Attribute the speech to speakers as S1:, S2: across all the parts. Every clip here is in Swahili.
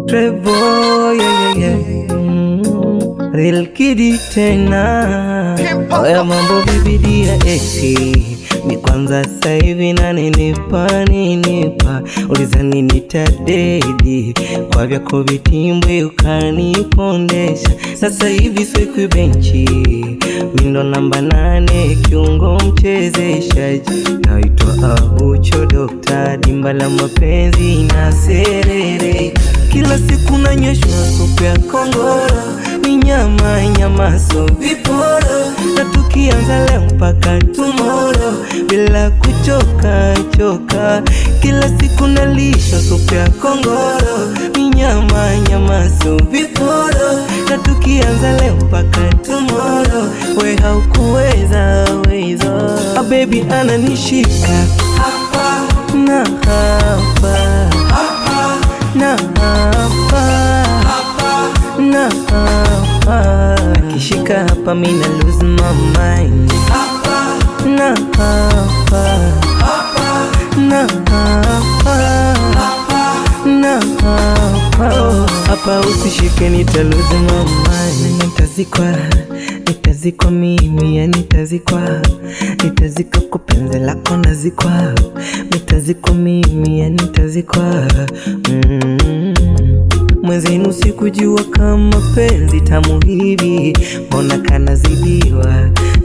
S1: Trevor, yeah. Real kidi tena. Oya mambo bibidi ya eti. Mi kwanza sasa hivi na ninipa ulizani nitadedi kwa vyako vitimbwe ukanipondesha. Sasa hivi siku benchi mindo namba 8 kiungo mchezeshaji. Naitwa Abucho Dr. Dimba la mapenzi na serere. Kila siku nanyweshwa supu ya kongoro, nyama so viporo, na tukianza leo mpaka tomorrow bila kuchoka. Kila siku nalisha supu ya kongoro, nyama so viporo, na tukianza leo mpaka tomorrow. We haukuweza A baby ananishika hapa na hapa, na hapa, akishika hapa mina lose my mind. Na hapa, hapa usishike nita lose my mind. Nitazikwa mimi ya nitazikwa kwa penzi lako nazikwa. Nitazikwa mimi ya nitazikwa. Mwenzenu sikujua kama penzi tamu hivi, mbona kanazidiwa.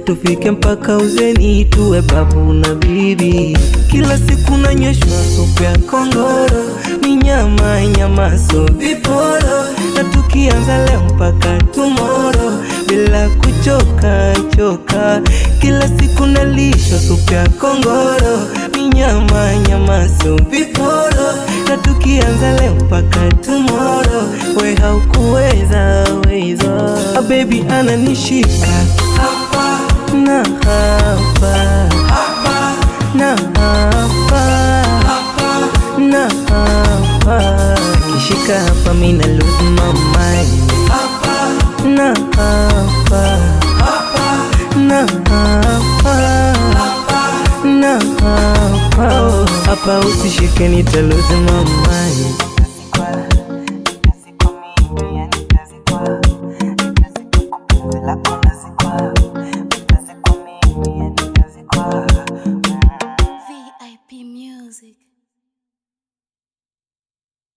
S1: Tufike mpaka uzeni tuwe babu na bibi. Kila siku nanyweshwa supu ya kongoro, ni nyama so viporo, na tukianza leo mpaka tomorrow bila kuchoka. Kila siku nalisha supu ya kongoro, ni nyama so viporo, na tukianza leo mpaka tomorrow. We haukuweza A baby ananishika hapa na hapa, na hapa, akishika hapa mina lose my mind. Na hapa, hapa usishike nita lose my mind.